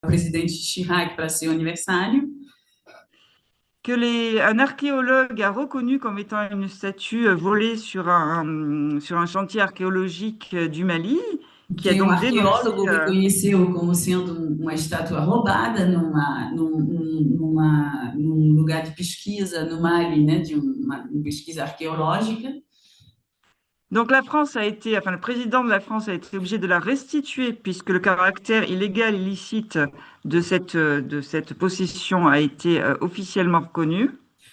presidente Chirac para seu aniversário. Un archéologue a reconnu comme étant une statue volée sur un chantier archéologique du Mali, qui a Que um donc dénoncé. arqueólogo reconheceu como sendo uma estátua roubada num lugar de pesquisa no Mali, né, de uma pesquisa arqueológica. Donc enfin le président de la France a été obligé de la restituer puisque le caractère illégal, illicite de cette possession a été officiellement reconnu.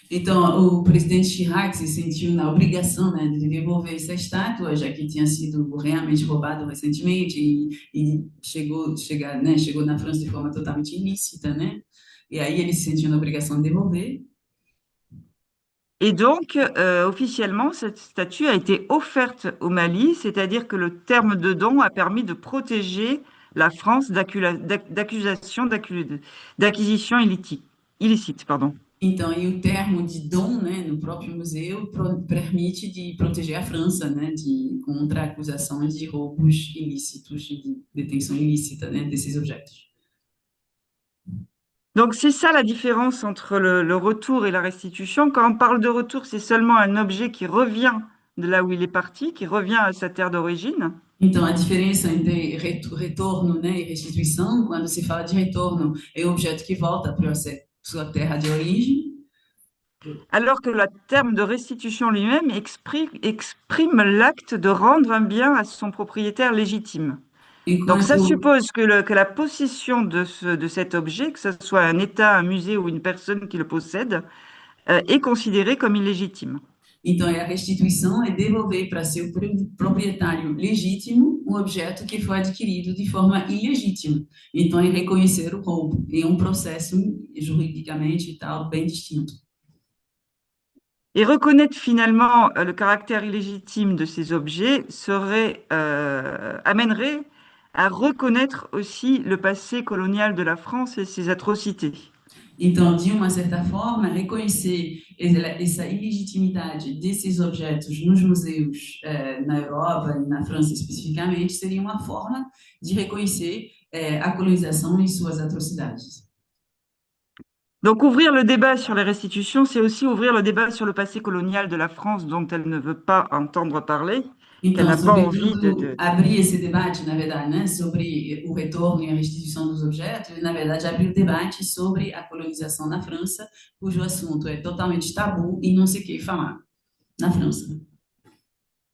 Então, o presidente Chirac se sentiu na obrigação, né, de devolver essa estátua, já que tinha sido realmente roubado recentemente chegou na França de forma totalmente ilícita, né? E aí ele se sentiu na obrigação de devolver. Et donc, officiellement, cette statue a été offerte au Mali, c'est-à-dire que le terme de don a permis de protéger la France d'accusations d'acquisition illicite, pardon. Então, e o termo de dom, né, no próprio museu, permite de proteger a França, né, contra acusações de roubos ilícitos, de detenção ilícita, né, desses objetos. Donc, c'est ça la différence entre le retour et la restitution. Quand on parle de retour, c'est seulement un objet qui revient de là où il est parti, qui revient à sa terre d'origine. Então, a diferença entre retorno, né, e restituição, quando se fala de retorno, é o objeto que volta para a sua terra de origem, Alors que le terme de restitution lui-même exprime l'acte de rendre un bien à son propriétaire légitime. Donc ça enquanto suppose que la possession de cet objet, que ce soit un État, un musée ou une personne qui le possède, est considérée comme illégitime. então a restituição é devolver para seu proprietário legítimo um objeto que foi adquirido de forma ilegítima. Então é reconhecer o roubo em um processo juridicamente e tal bem distinto. Et reconnaître finalement le caractère illégitime de ces objets amènerait à reconnaître aussi le passé colonial de la France et ses atrocités. Então, de uma certa forma, reconhecer essa ilegitimidade desses objetos nos museus na Europa e na França especificamente seria uma forma de reconhecer a colonização e suas atrocidades. Donc ouvrir le débat sur les restitutions, c'est aussi ouvrir le débat sur le passé colonial de la France dont elle ne veut pas entendre parler, qu'elle Então, n'a pas envie sobretudo, abrir esse debate, na verdade, né, sobre o retorno e a restituição dos objetos, e, na verdade, abrir o debate sobre a colonização na França, cujo assunto é totalmente tabu e não se quer falar na França.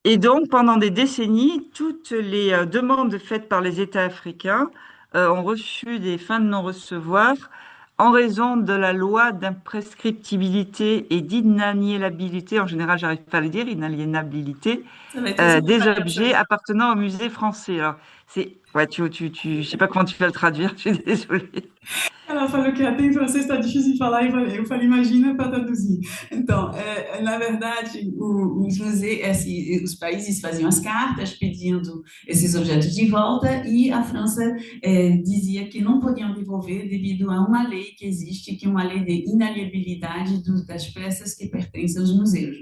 Et donc, pendant des décennies, toutes les demandes faites par les États africains ont reçu des fins de non-recevoir en raison de la loi d'imprescriptibilité et d'inaliénabilité, en général, j'arrive pas à le dire, inaliénabilité, Ça va être très des incroyable, ça. objets appartenant au musée français. Alors, ouais, je sais pas comment tu vas le traduire, je suis désolée. Ela falou que até em francês está difícil de falar, e eu falei, imagina para traduzir. Então, na verdade, os museus, assim, os países faziam as cartas pedindo esses objetos de volta e a França dizia que não podiam devolver devido a uma lei que existe, que é uma lei de inaliabilidade das peças que pertencem aos museus.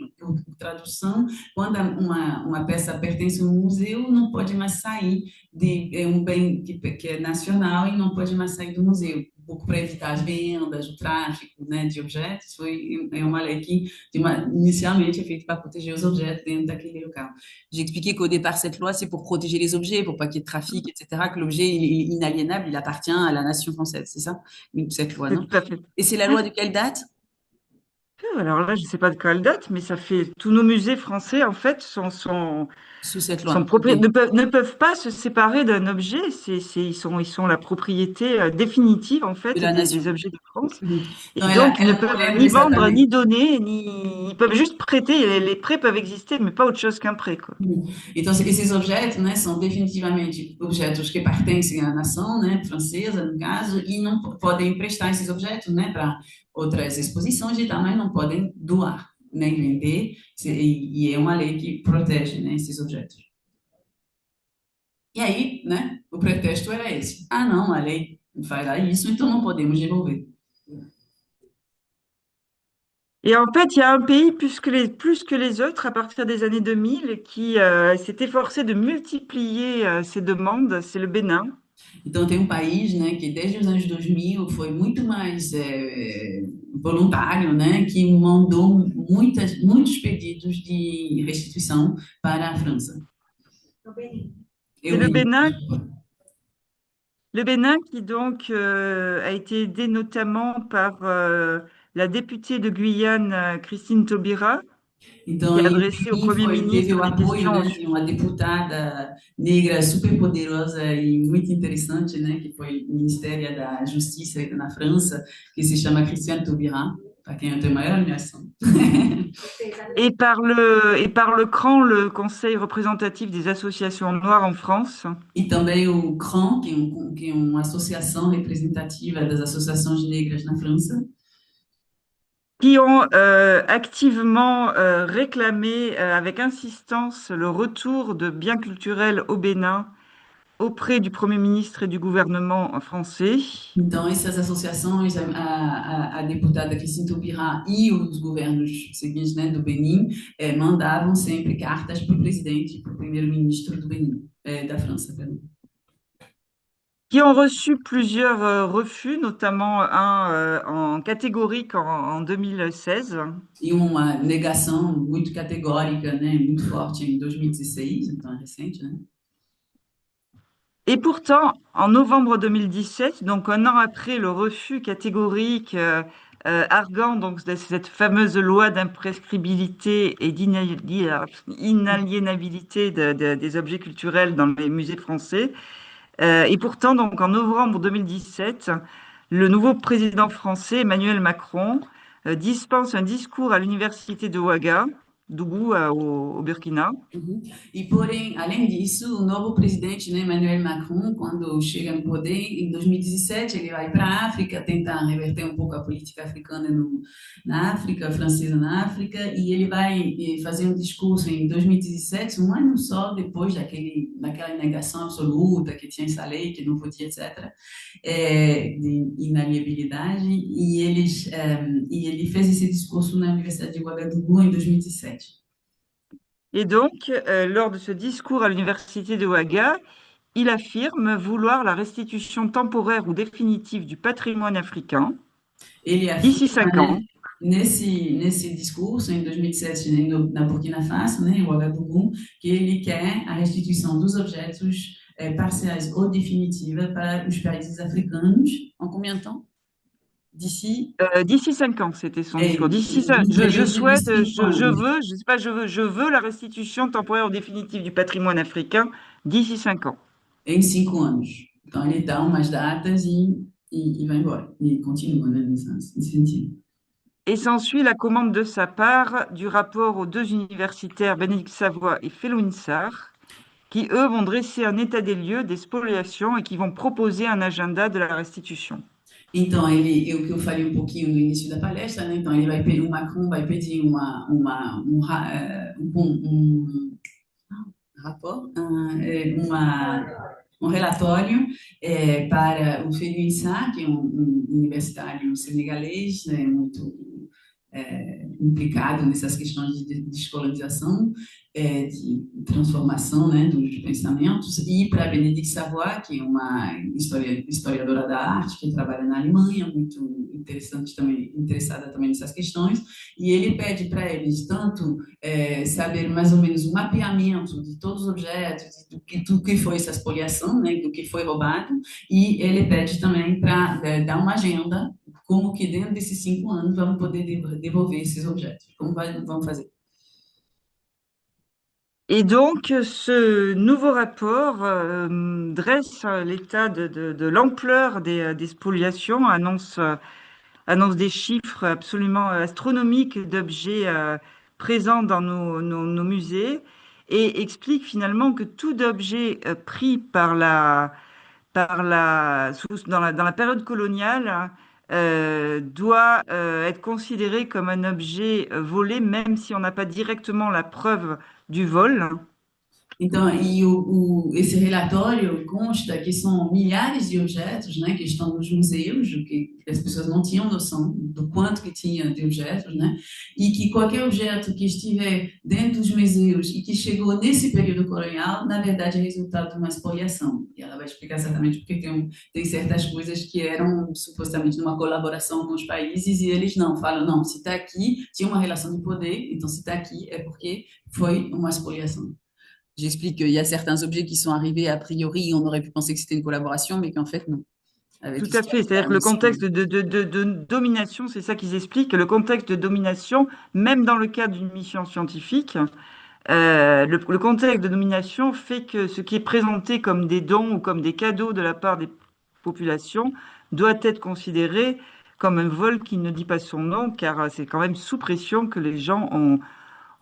Tradução, quando uma peça pertence a um museu, não pode mais sair é um bem que é nacional e não pode mais sair do museu, um pouco para evitar as vendas, o tráfico, né, de objetos, é uma lei que initialement est faite pour protéger les objets dentro daquele local. J'ai expliqué qu'au départ, cette loi, c'est pour protéger les objets, pour pas qu'il y ait de trafic, etc., que l'objet est inaliénable, il appartient à la nation française, c'est ça, cette loi, C'est non? tout à fait. Et c'est la loi de quelle date? Alors là, je ne sais pas de quelle date, mais ça fait tous nos musées français, en fait, Sous cette loi, ok. ne peuvent pas se séparer d'un objet. Ils sont la propriété définitive, en De fait, la des nation. objets de France. Mhm. Et Não, donc, ils ne ela não peuvent lembra ni vendre, exatamente. ni donner, ils peuvent juste prêter. Les prêts peuvent exister, mais pas autre chose qu'un prêt, quoi. Então, esses objetos, né, são definitivamente objetos que pertencem à nação, né, francesa, no caso, e não podem emprestar esses objetos, né, para outras exposições e tal, mas não podem doar, nem vender, e é uma lei que protege, né, esses objetos. E aí, né, o pretexto era esse. Ah, não, a lei fará isso, então não podemos devolver. Et en fait, il y a un pays plus que les autres à partir des années 2000 qui s'est efforcé de multiplier ces demandes, c'est le Bénin. Então, tem um país, né, que desde os anos 2000 foi muito mais voluntário, né, que mandou muitos pedidos de restituição para a França. C'est Eu vi. Le Bénin qui donc a été aidé notamment par la députée de Guyane, Christine Taubira, Então, qui a aí o adressé au Benin Premier teve o ministre des apoio, questions au né, de uma deputada negra super poderosa e muito interessante, né, que foi ministéria da Justiça na França, que se chama Christiane Taubira, para quem eu tenho maior admiração. et par le CRAN, le Conseil représentatif des associations noires en France, E também o CRAN, que é uma associação representativa das associações negras na França, qui ont activement réclamé avec insistance le retour de biens culturels au Bénin auprès du Premier ministre et du gouvernement français. então, essas associações, a deputada Christine Taubira e os governos seguintes, né, do Benin, mandavam sempre cartas para o presidente, para o primeiro-ministro do Benin, da França, perdão. Qui ont reçu plusieurs refus, notamment un en catégorique en 2016. E uma negação muito categórica, né, muito forte em 2016, então é recente, né? Et pourtant, en novembre 2017, donc un an après le refus catégorique arguant donc de cette fameuse loi d'imprescriptibilité et d'inaliénabilité des objets culturels dans les musées français, et pourtant, donc en novembre 2017, le nouveau président français, Emmanuel Macron, dispense un discours à l'université de Ouaga, Dougou, au Burkina. Uhum. E, porém, além disso, o novo presidente, né, Emmanuel Macron, quando chega no poder, em 2017, ele vai para a África tentar reverter um pouco a política africana na África, francesa na África, e ele vai fazer um discurso em 2017, um ano só depois daquela negação absoluta que tinha essa lei, que não podia, etc., de inaliabilidade, e ele fez esse discurso na Universidade de Ouagadougou em 2017. Et donc, lors de ce discours à l'université de Ouaga, il affirme vouloir la restitution temporaire ou définitive du patrimoine africain Ele d'ici afirma, 5 ans. né, nesse discurso, em 2007, né, na Burkina Faso, né, em Ouagadougou, que ele quer a restituição dos objetos parciais ou definitiva para os países africanos. En combien de temps? D'ici, D'ici 5 ans, c'était son discours. num Je período de souhaite, 5 anos. je sais pas, je veux la restitution temporaire ou définitive du patrimoine africain d'ici 5 ans. Em 5 anos. Então, ele dá umas datas e vai embora. E continua, né, nesse sentido. Et s'ensuit la commande de sa part du rapport aux deux universitaires Bénédicte Savoy et Felwine Sarr, qui, eux, vont dresser un état des lieux des spoliations et qui vont proposer un agenda de la restitution. Então, o que eu falei um pouquinho no início da palestra, né? Então, ele vai pedir, o Macron vai pedir um rapport, um relatório para o Feliu Issa, que é um universitário senegalês, né, muito implicado nessas questões de descolonização, de transformação, né, dos pensamentos, e para Bénédicte Savoy, que é uma historiadora da arte, que trabalha na Alemanha, muito interessante também, interessada também nessas questões, e ele pede para eles tanto saber mais ou menos o mapeamento de todos os objetos, do que foi essa expoliação, né, do que foi roubado, e ele pede também para dar uma agenda como que dentro desses 5 anos vamos poder devolver esses objetos. Vamos fazer? Et donc, ce nouveau rapport dresse l'état de l'ampleur des spoliations, annonce des chiffres absolument astronomiques d'objets présents dans nos musées et explique finalement que tout objet pris dans la période coloniale doit être considéré comme un objet volé, même si on n'a pas directement la preuve du vol. Então, esse relatório consta que são milhares de objetos, né, que estão nos museus, o que as pessoas não tinham noção do quanto que tinha de objetos, né, e que qualquer objeto que estiver dentro dos museus e que chegou nesse período colonial, na verdade é resultado de uma expoliação. E ela vai explicar exatamente porque tem certas coisas que eram supostamente numa colaboração com os países e eles não falam, não, se está aqui, tinha uma relação de poder, então se está aqui é porque foi uma expoliação. J'explique qu'il y a certains objets qui sont arrivés a priori, on aurait pu penser que c'était une collaboration, mais qu'en fait, non, avec Tout à l'histoire fait. des C'est-à-dire que le permissions. contexte de domination, c'est ça qu'ils expliquent, le contexte de domination, même dans le cadre d'une mission scientifique, le contexte de domination fait que ce qui est présenté comme des dons ou comme des cadeaux de la part des populations doit être considéré comme un vol qui ne dit pas son nom, car c'est quand même sous pression que les gens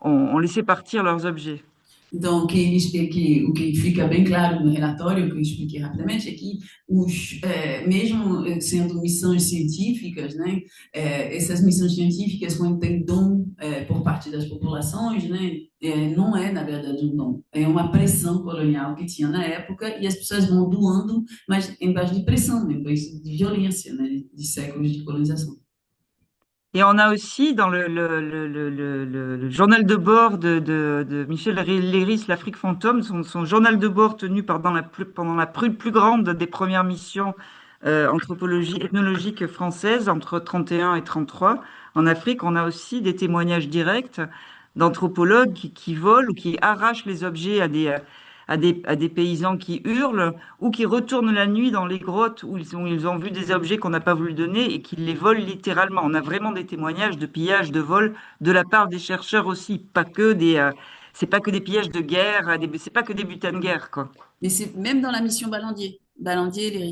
ont laissé partir leurs objets. Então, o que fica bem claro no relatório, o que eu expliquei rapidamente, é que mesmo sendo missões científicas, né, essas missões científicas, quando tem dom por parte das populações, né, não é, na verdade, um dom. É uma pressão colonial que tinha na época e as pessoas vão doando, mas em base de pressão, em base de violência, né, de séculos de colonização. Et on a aussi dans le journal de bord de Michel Léris, l'Afrique fantôme, son journal de bord tenu pendant la plus grande des premières missions ethnologiques françaises entre 31 et 33 en Afrique, on a aussi des témoignages directs d'anthropologues qui volent ou qui arrachent les objets à des paysans qui hurlent ou qui retournent la nuit dans les grottes où ils ont vu des objets qu'on n'a pas voulu donner et qui les volent littéralement. On a vraiment des témoignages de pillage, de vol de la part des chercheurs aussi, c'est pas que des pillages de guerre, c'est pas que des butins de guerre, quoi. Mais c'est même dans la mission Balandier, Balandier et les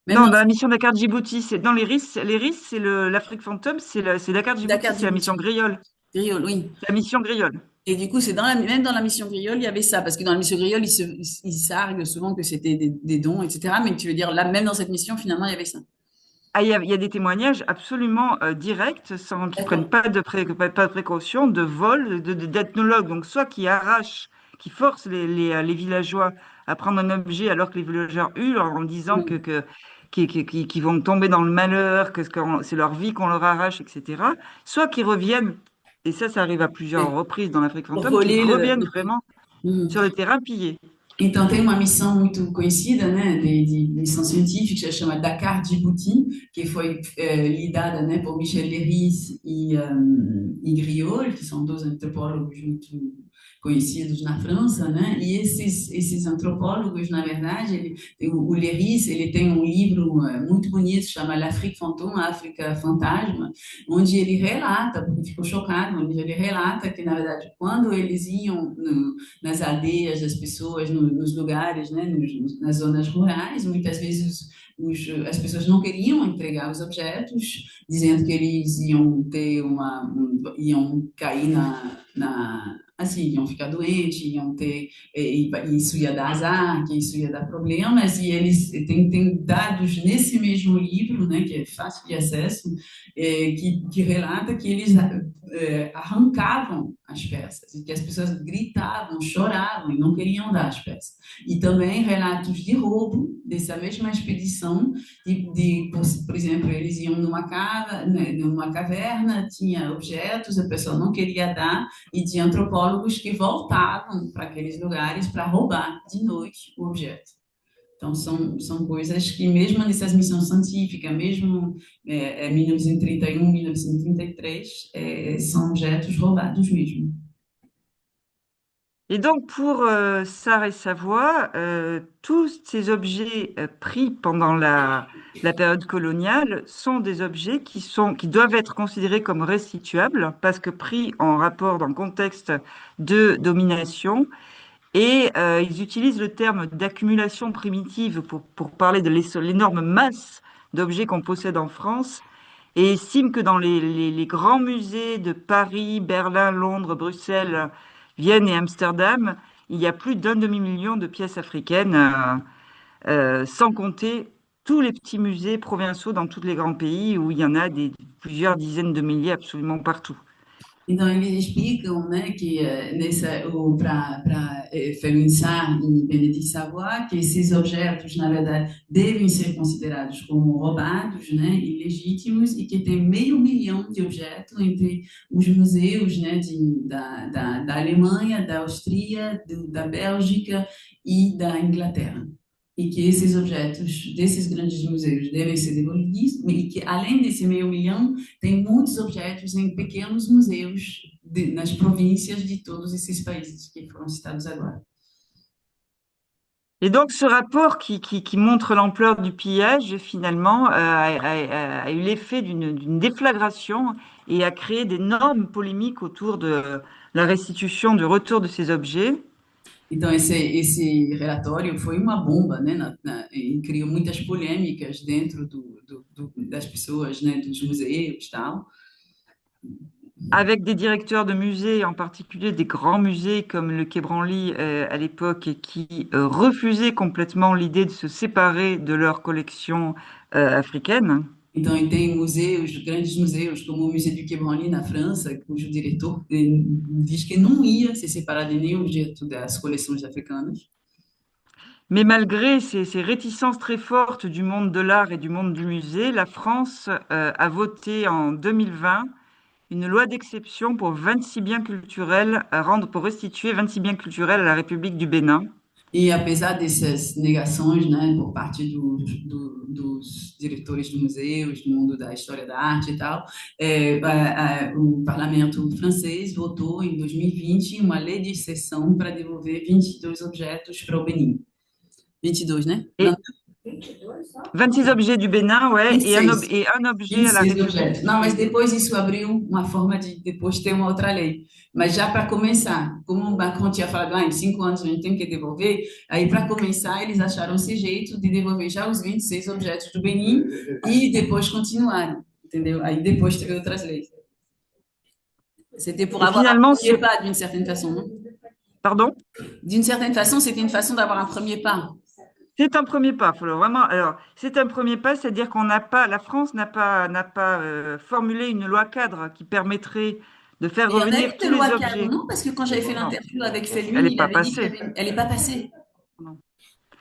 même Non, dans dans la mission Dakar Djibouti, c'est dans les RIS, c'est l'Afrique fantôme, c'est Dakar Djibouti, Dakar c'est la mission Djibouti, Griol. Griol, oui. C'est la mission Griol. Et du coup, c'est même dans la mission Griol, il y avait ça, parce que dans la mission Griol, ils s'arguent souvent que c'était des dons, etc. Mais tu veux dire, là, même dans cette mission, finalement, il y avait ça. Ah, il y a des témoignages absolument directs, sans qui prennent D'accord. pas de précaution, de vol, d'ethnologues. Donc, soit qui arrachent, qui forcent les villageois à prendre un objet alors que les villageois hurlent en disant Mm. qu'ils vont tomber dans le malheur, c'est leur vie qu'on leur arrache, etc. Soit qui reviennent, et ça arrive à plusieurs Ouais. reprises dans l'Afrique Pour fantôme, qui voler reviennent vraiment Mm. sur le terrain pillé. Então, tem uma missão muito conhecida, né, de missão científica, que se chama Dakar Djibouti, que foi lidada, né, por Michel Léris e Griol, que são dois antropólogos muito conhecidos na França, né, e esses antropólogos, na verdade, o Léris, ele tem um livro muito bonito, chama L'Afrique fantôme, a África Fantasma, onde ele relata, porque ficou chocado, onde ele relata que, na verdade, quando eles iam nas aldeias das pessoas, nos lugares, né, nas zonas rurais. Muitas vezes as pessoas não queriam entregar os objetos, dizendo que eles iam ter iam cair assim, iam ficar doentes, iam ter, isso ia dar azar, que isso ia dar problemas, e eles têm dados nesse mesmo livro, né, que é fácil de acesso, que relata que eles arrancavam as peças, e que as pessoas gritavam, choravam e não queriam dar as peças. E também relatos de roubo dessa mesma expedição, por exemplo, eles iam numa caverna, tinha objetos, a pessoa não queria dar, e tinha antropólogos que voltavam para aqueles lugares para roubar de noite o objeto. Então, são coisas que, mesmo nessas missões científicas, mesmo em 1931, 1933, são objetos roubados mesmo. Et donc, pour Sarre et Savoie, tous ces objets pris pendant la période coloniale sont des objets qui doivent être considérés comme restituables parce que pris en rapport dans le contexte de domination. Et ils utilisent le terme d'accumulation primitive pour parler de l'énorme masse d'objets qu'on possède en France et estiment que dans les grands musées de Paris, Berlin, Londres, Bruxelles, Vienne et Amsterdam, il y a plus d'un demi-million de pièces africaines, sans compter tous les petits musées provinciaux dans tous les grands pays où il y en a plusieurs dizaines de milliers absolument partout. Então, eles explicam, né, que para Felwinsar e Benedict Savoy, que esses objetos, na verdade, devem ser considerados como roubados, né, ilegítimos, e que tem 500 mil de objetos entre os museus, né, da Alemanha, da Áustria, da Bélgica e da Inglaterra. E que esses objetos desses grandes museus devem ser devolvidos, e que, além desse 500 mil, tem muitos objetos em pequenos museus nas províncias de todos esses países que foram citados agora. Et donc, ce rapport qui montre l'ampleur du pillage, finalement, a eu l'effet d'une déflagration et a créé d'énormes polémiques autour de la restitution, du retour de ces objets. Então, esse relatório foi uma bomba, né, e criou muitas polêmicas dentro das pessoas, né, dos museus e tal. Avec des directeurs de musées, en particulier des grands musées comme le Quai Branly à l'époque, qui refusaient complètement l'idée de se séparer de leur collection africaine. Então, e tem museus, grandes museus, como o Musée du Quai Branly na França, cujo diretor diz que não ia se separar de nenhum objeto das coleções africanas. Mais malgré ces réticences très fortes du monde de l'art et du monde du musée, la France a voté en 2020 une loi d'exception pour 26 biens culturels à rendre, pour restituer 26 biens culturels à la République du Bénin. E apesar dessas negações, né, por parte dos diretores de museus, do mundo da história da arte e tal, o parlamento francês votou em 2020 uma lei de exceção para devolver 22 objetos para o Benin. 22, né? Não, Et 26 objets du Bénin, ouais, et 26. et un objet à la 26 République objetos. du Não, mas Bénin. depois isso abriu uma forma de depois ter uma outra lei. Mas já para começar, como o Macron tinha falado, em 5 anos a gente tem que devolver, aí para começar eles acharam esse jeito de devolver já os 26 objetos do Benin e depois continuaram, entendeu? Aí depois teve outras leis. C'était pour Et avoir un finalement, premier pas d'une certaine façon, non? pardon? D'une certaine façon, c'était une façon d'avoir un premier pas. C'est un premier pas. Faut vraiment, alors, c'est un premier pas, c'est-à-dire qu'on n'a pas, la France n'a pas formulé une loi cadre qui permettrait de faire Et il y en a revenir eu de tous les loi cadre, objets. non? Parce que quand j'avais fait Non, l'interview avec elle Felwine, n'est il pas avait dit passée. qu'elle n'est pas passée. Non.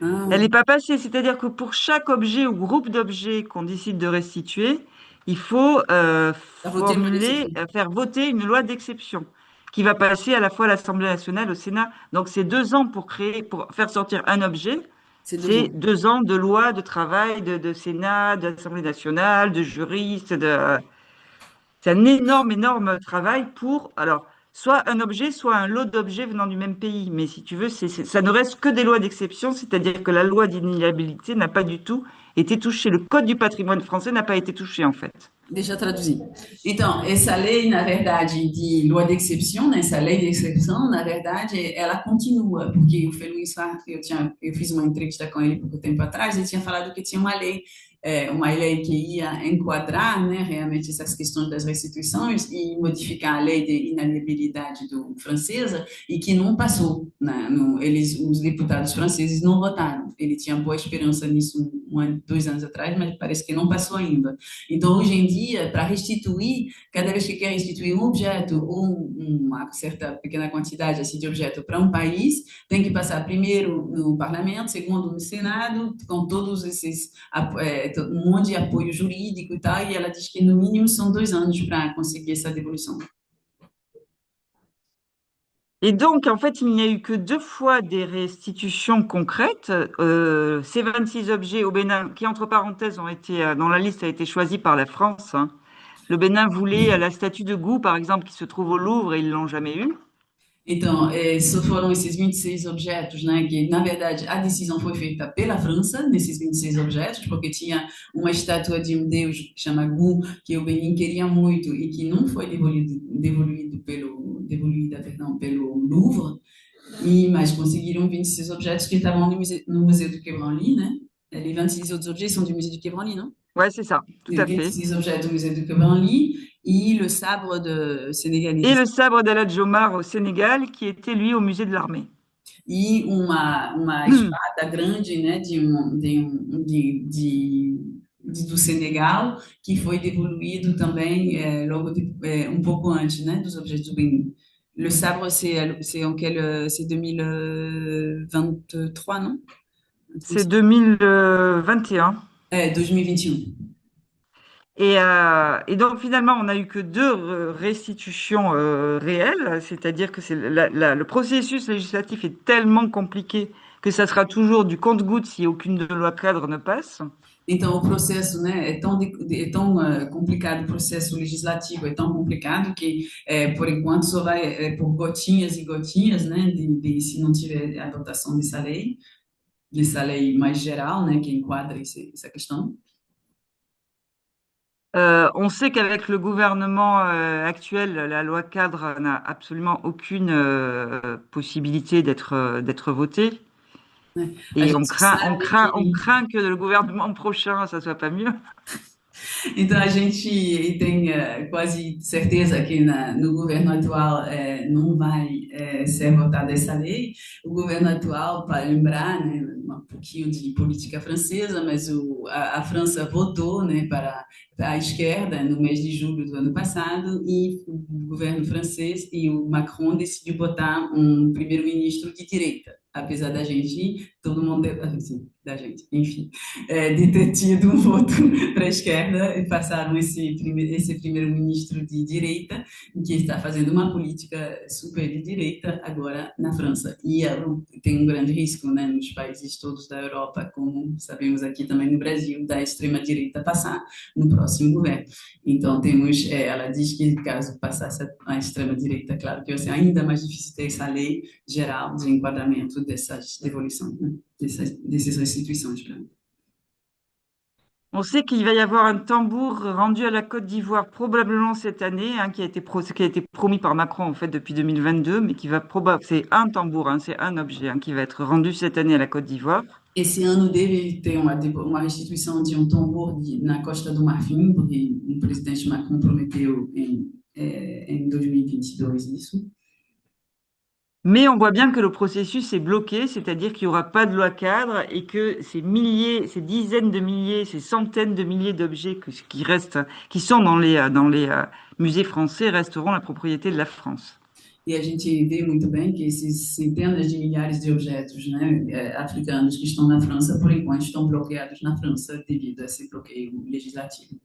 Elle Ah, n'est pas passée. C'est-à-dire que pour chaque objet ou groupe d'objets qu'on décide de restituer, il faut t'as voté loi formuler, d'exception. faire voter une loi d'exception qui va passer à la fois à l'Assemblée nationale, au Sénat. Donc c'est 2 ans pour créer, pour faire sortir un objet. C'est 2 ans. C'est 2 ans de loi, de travail, de Sénat, d'Assemblée nationale, de juristes. C'est un énorme, énorme travail pour, alors, soit un objet, soit un lot d'objets venant du même pays. Mais si tu veux, ça ne reste que des lois d'exception, c'est-à-dire que la loi d'inaliénabilité n'a pas du tout été touchée. Le Code du patrimoine français n'a pas été touché, en fait. Deixa eu traduzir. Então, essa lei, na verdade, de loi d'exception, né, essa lei de exceção, na verdade, ela continua, porque o Felix, eu fiz uma entrevista com ele pouco tempo atrás, ele tinha falado que tinha uma lei que ia enquadrar, né, realmente essas questões das restituições e modificar a lei de inalienabilidade francesa e que não passou, né, os deputados franceses não votaram. Ele tinha boa esperança nisso 2 anos atrás, mas parece que não passou ainda. Então, hoje em dia, para restituir, cada vez que quer restituir um objeto ou uma certa pequena quantidade assim, de objeto para um país, tem que passar primeiro no parlamento, segundo no Senado, com todos esses um monte de apoio jurídico e tal, e ela diz que no mínimo são 2 anos para conseguir essa devolução. Et donc, en fait, il n'y a eu que 2 fois des restitutions concrètes. Ces 26 objets au Bénin, qui, entre parenthèses, ont été, dans la liste, a été choisi par la France, hein. Le Bénin voulait la statue de Gou, par exemple, qui se trouve au Louvre, et ils l'ont jamais eu. Então, só foram esses 26 objetos, né, que, na verdade, a decisão foi feita pela França, nesses 26 objetos, porque tinha uma estátua de um deus que chama Gu, que o Benin queria muito e que não foi devolvida, perdão, pelo Louvre, mas conseguiram 26 objetos que estavam no Museu do Quai Branly, né? Les 26 autres objets sont du Musée du Quai Branly, non? Ouais, c'est ça, tout Les à fait. 26 objets du Musée du Quai Branly et le sabre de sénégalais. Et le sabre d'Aladji Omar au Sénégal, qui était, lui, au musée de l'armée. E uma espada grande, né, do Senegal, que foi devoluído também um pouco antes, né, dos objetos do Benin. Le sabre, c'est 2023, non? Un truc comme C'est ça. 2021. 2021. Et donc finalement, on n'a eu que deux restitutions réelles, c'est-à-dire que le processus législatif est tellement compliqué que ça sera toujours du compte-gouttes si aucune de loi cadre ne passe. Então, o processo, né, é tão complicado, o processo legislativo é tão complicado que, por enquanto, só vai por gotinhas e gotinhas, né, se não tiver a adotação dessa lei mais geral, né, que enquadra essa questão. On sait qu'avec le gouvernement actuel, la loi cadre n'a absolument aucune possibilité d'être votée. Né? A Et gente sabe on que craint que le gouvernement prochain, ça soit pas mieux. Então, a gente tem quase certeza que no governo atual não vai ser votada essa lei. O governo atual, para lembrar, né, um pouquinho de política francesa, mas a França votou, né, para a esquerda no mês de julho do ano passado e o governo francês e o Macron decidiu botar um primeiro-ministro de direita. Apesar da gente, todo mundo, assim, da gente, enfim, de ter tido um voto para a esquerda e passaram esse primeiro-ministro de direita, que está fazendo uma política super de direita agora na França. E tem um grande risco, né, nos países todos da Europa, como sabemos aqui também no Brasil, da extrema-direita passar no próximo governo. Então, ela diz que caso passasse a extrema-direita, claro que vai ser ainda mais difícil ter essa lei geral de enquadramento dessas devoluções, né, dessas restituições. On sait qu'il va y avoir un tambour rendu à la Côte d'Ivoire probablement cette année, hein, qui a été promis par Macron en fait depuis 2022, mais qui va probablement, c'est un tambour, hein, c'est un objet hein, qui va être rendu cette année à la Côte d'Ivoire. Esse ano deve ter uma restituição de um tambor na Costa do Marfim, porque o presidente Macron prometeu em 2022 isso. Mais on voit bien que le processus est bloqué, c'est-à-dire qu'il n'y aura pas de loi cadre et que ces milliers, ces dizaines de milliers, ces centaines de milliers d'objets qui restent, qui sont dans les musées français resteront la propriété de la France. E a gente vê muito bem que esses centenas de milhares de objetos, né, africanos que estão na França, por enquanto, estão bloqueados na França devido a esse bloqueio legislativo.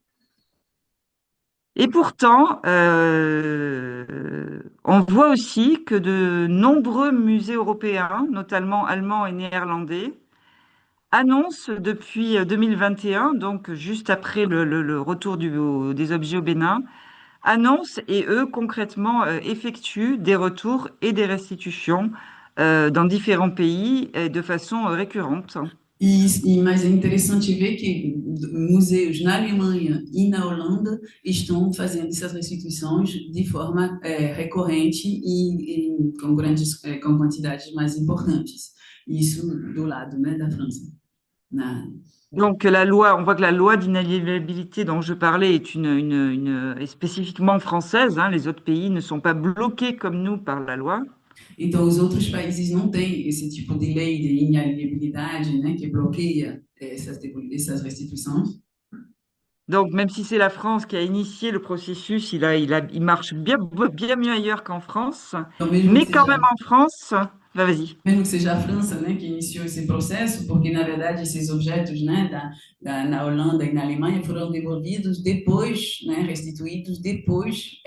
Et pourtant, on voit aussi que de nombreux musées européens, notamment allemands et néerlandais, annoncent depuis 2021, donc juste après le retour des objets au Bénin, annoncent et eux concrètement effectuent des retours et des restitutions dans différents pays de façon récurrente. Mas é interessante ver que museus na Alemanha e na Holanda estão fazendo essas restituições de forma recorrente e com quantidades mais importantes. Isso do lado, né, da França. Donc la loi, on voit que la loi d'inaliénabilité dont je parlais est spécifiquement française, hein. Les autres pays ne sont pas bloqués comme nous par la loi. Então, os outros países não têm esse tipo de lei de inalienabilidade, né, que bloqueia essas restituições. Donc, même si c'est la France qui a initié le processus, il marche bien mieux ailleurs qu'en France. Então, Mais quand même en France, vas-y. mesmo que seja a França, né, que iniciou esse processo, porque na verdade esses objetos, né, na Holanda e na Alemanha foram devolvidos depois, né, restituídos depois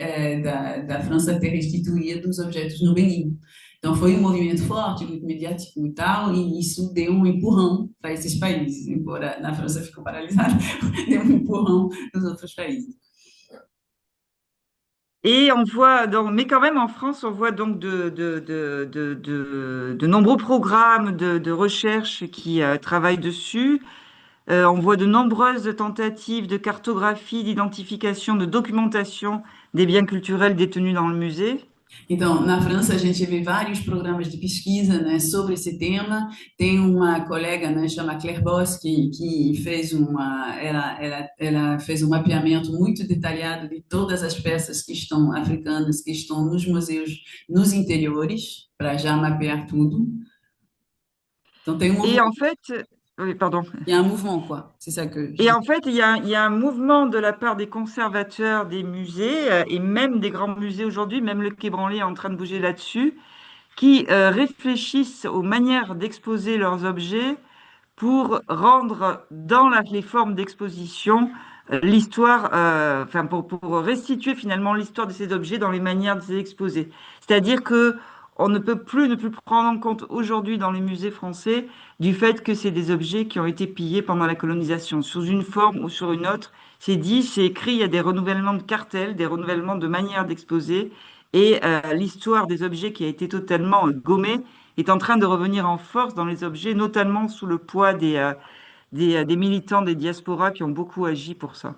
da França ter restituído os objetos no Benin. Então foi um movimento forte, muito mediático e tal, e isso deu um empurrão para esses países, embora na França ficou paralisado, deu um empurrão nos outros países. Et on voit, mais quand même en France, on voit donc de nombreux programmes de recherche qui travaillent dessus. On voit de nombreuses tentatives de cartographie, d'identification, de documentation des biens culturels détenus dans le musée. Então, na França, a gente vê vários programas de pesquisa, né, sobre esse tema. Tem uma colega, né, chama Claire Boss, que fez ela fez um mapeamento muito detalhado de todas as peças que estão africanas, que estão nos museus nos interiores, para já mapear tudo. Então, tem um Et en fait, Oui, pardon. Il y a un mouvement, quoi. C'est ça que je Et dis. en fait, il y a un mouvement de la part des conservateurs des musées, et même des grands musées aujourd'hui, même le Quai Branly est en train de bouger là-dessus, qui réfléchissent aux manières d'exposer leurs objets pour rendre dans les formes d'exposition l'histoire, enfin pour restituer finalement l'histoire de ces objets dans les manières de les exposer. C'est-à-dire que on ne peut plus ne plus prendre en compte aujourd'hui dans les musées français du fait que c'est des objets qui ont été pillés pendant la colonisation, sous une forme ou sur une autre. C'est dit, c'est écrit, il y a des renouvellements de cartels, des renouvellements de manières d'exposer, et l'histoire des objets qui a été totalement gommée est en train de revenir en force dans les objets, notamment sous le poids des militants des diasporas qui ont beaucoup agi pour ça.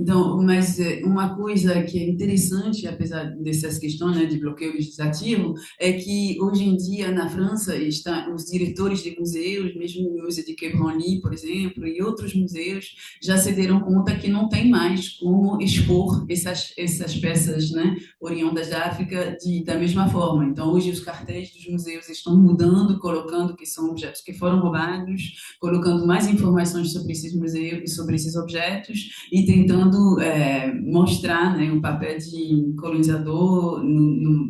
Então, mas uma coisa que é interessante, apesar dessas questões, né, de bloqueio legislativo, é que hoje em dia na França os diretores de museus, mesmo o Museu de Quai Branly, por exemplo, e outros museus já se deram conta que não tem mais como expor essas peças, né, oriundas da África da mesma forma. Então, hoje os cartéis dos museus estão mudando, colocando que são objetos que foram roubados, colocando mais informações sobre esses museus e sobre esses objetos e tentando mostrar, né, o papel de colonizador,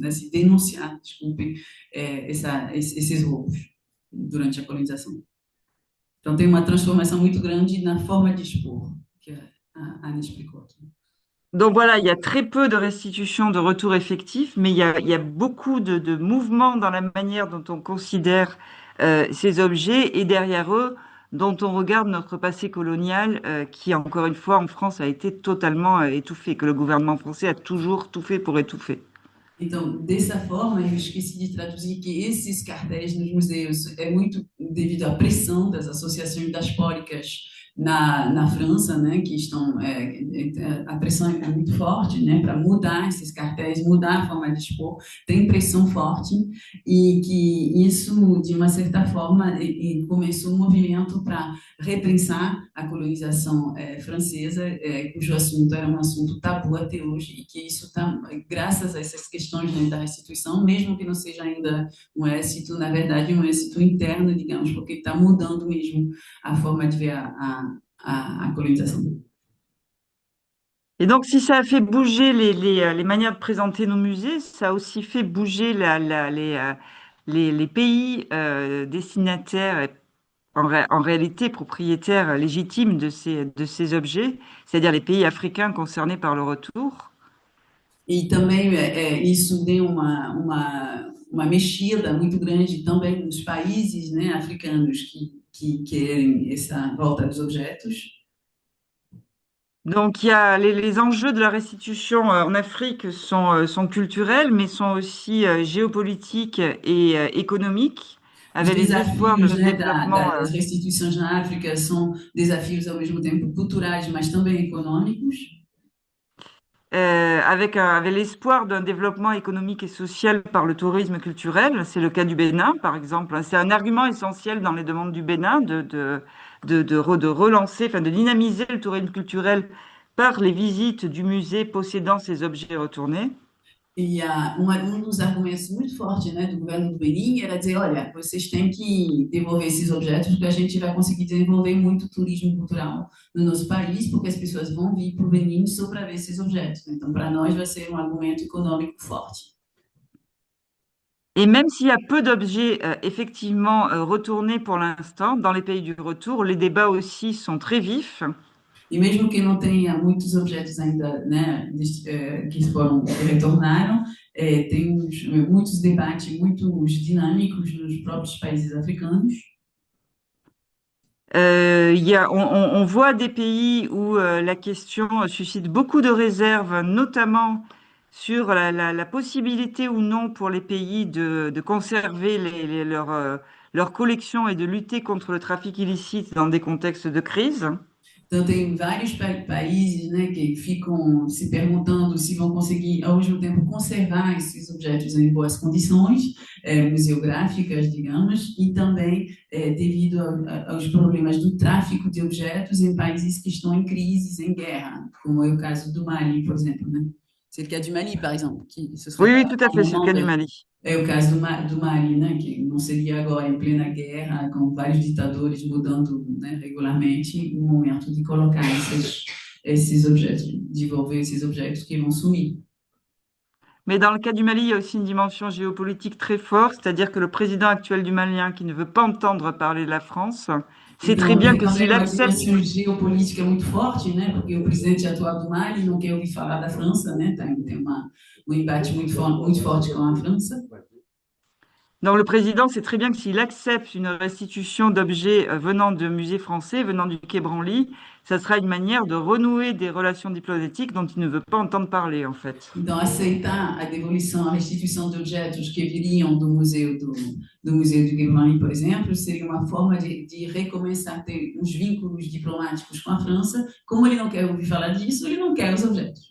assim, denunciar, desculpem, esses roubos durante a colonização. Então tem uma transformação muito grande na forma de expor, que a Anne explicou aqui. Donc voilà, il y a très peu de restitution de retour effectif, mais il y a beaucoup de mouvements dans la manière dont on considère ces objets et derrière eux, dont on regarde notre passé colonial, qui, encore une fois, en France, a été totalement étouffé, que le gouvernement français a toujours tout fait pour étouffer. Então, dessa forma, eu esqueci de traduzir que esses cartéis nos museus é muito devido à pressão das associações diaspóricas na França, né, que estão a pressão é muito forte, né, para mudar esses cartéis, mudar a forma de expor, tem pressão forte e que isso de uma certa forma começou um movimento para repensar a colonização francesa, cujo assunto era um assunto tabu até hoje e que isso está graças a essas questões, né, da restituição, mesmo que não seja ainda um êxito, na verdade um êxito interno, digamos, porque está mudando mesmo a forma de ver a colonização. Et donc, si ça a fait bouger les manières de présenter nos musées, ça a aussi fait bouger les pays destinataires, en réalité propriétaires légitimes de ces objets, c'est-à-dire les pays africains concernés par le retour. E também isso deu uma mexida muito grande também nos países, né, africanos que querem essa volta dos objetos. Donc, il y a les enjeux de la restitution en Afrique sont culturels, mais sont aussi géopolitiques et économiques, Os avec les espoirs desafios, d'un né, développement. das restituições na África são desafios ao mesmo tempo culturais, mas também econômicos. Avec l'espoir d'un développement économique et social par le tourisme culturel. C'est le cas du Bénin, par exemple. C'est un argument essentiel dans les demandes du Bénin de relancer, enfin de dynamiser le tourisme culturel par les visites du musée possédant ces objets retournés. E dos argumentos muito fortes, né, do governo do Benin era dizer, olha, vocês têm que devolver esses objetos porque a gente vai conseguir desenvolver muito turismo cultural no nosso país, porque as pessoas vão vir para o Benin só para ver esses objetos. Então, para nós vai ser um argumento econômico forte. Et même s'il y a peu d'objets effectivement retournés pour l'instant dans les pays du retour, les débats aussi sont très vifs. E mesmo que não tenha muitos objetos ainda, né, que retornaram, tem muitos debates muito dinâmicos nos próprios países africanos. On voit des pays où la question suscite beaucoup de réserves, notamment sur la possibilité ou non pour les pays de conserver leurs collections et de lutter contre le trafic illicite dans des contextes de crise. Então, tem vários países, né, que ficam se perguntando se vão conseguir, ao mesmo tempo, conservar esses objetos em boas condições museográficas, digamos, e também devido aos problemas do tráfico de objetos em países que estão em crises, em guerra, como é o caso do Mali, por exemplo, né? C'est le cas du Mali, par exemple, qui ce serait Oui, pas oui, tout à un fait, c'est le moment cas du de... Mali. É o caso do Mali, né, que não seria agora em plena guerra, com vários ditadores mudando, né, regularmente, o momento de colocar esses objetos, de envolver esses objetos que vão sumir. Mais dans le cas du Mali, il y a aussi une dimension géopolitique très forte, c'est-à-dire que le président actuel du Malien, qui ne veut pas entendre parler de la France, sait très Então, bien tem que também s'il uma accepte dimensão geopolítica muito forte, né? Porque o presidente atual do Mali não quer ouvir falar da França, né? Tem um embate muito forte com a França. Non, le président sait très bien que s'il accepte une restitution d'objets venant de musées français, venant du Quai Branly, ça sera une manière de renouer des relations diplomatiques dont il ne veut pas entendre parler, en fait. Então, aceitar a devolução, a restituição de objetos que viriam do Museu do Guerlain, por exemplo, seria uma forma de recomeçar a ter uns vínculos diplomáticos com a França. Como ele não quer ouvir falar disso, ele não quer os objetos.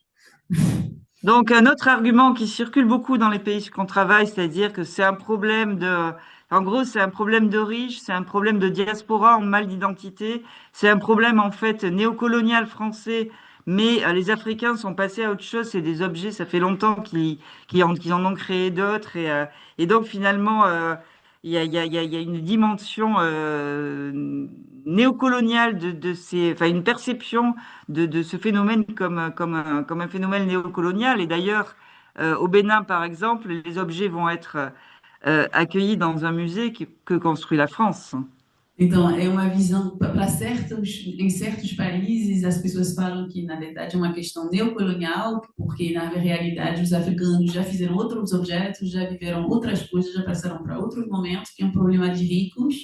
Donc, un autre argument qui circule beaucoup dans les pays qu'on travaille, c'est-à-dire que c'est un problème de, en gros, c'est un problème de riches, c'est un problème de diaspora en mal d'identité, c'est un problème, en fait, néocolonial français, mais les Africains sont passés à autre chose, c'est des objets, ça fait longtemps qu'ils en ont créé d'autres, et donc, finalement, il y a une dimension néocoloniale de ces, enfin, une perception de ce phénomène comme un phénomène néocolonial. Et d'ailleurs, au Bénin, par exemple, les objets vont être accueillis dans un musée que construit la France. Então, é uma visão, para em certos países, as pessoas falam que, na verdade, é uma questão neocolonial, porque, na realidade, os africanos já fizeram outros objetos, já viveram outras coisas, já passaram para outros momentos, que é um problema de ricos,